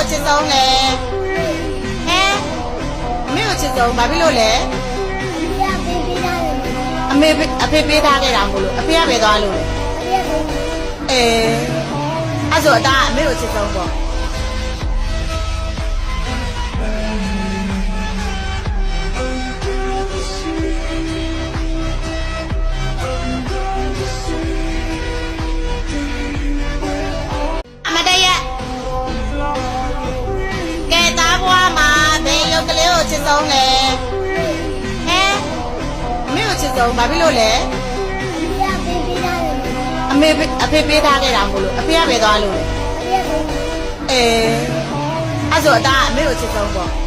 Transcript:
ကိုချစ်ဆုံးလဲဟဲအမေကိုချစ်ဆုံးဘာဖြစ်လို့လဲအမေအဖေပေးထားခဲ့တာမို့လို့အဖေကပဲသွားလို့အဲ့ဆိုအတားအမေကိုချစ်ဆုံးပေါ့ချစ်ဆုံးလေဟဲအမေကိုချစ်ဆုံးဘာဖြစ်လို့လဲအမေအဖေပေးထားခဲ့တာမို့လို့အဖေကပဲသွားလို့အဲ့ဆိုအတားအမေကိုချစ်ဆုံးပေါ့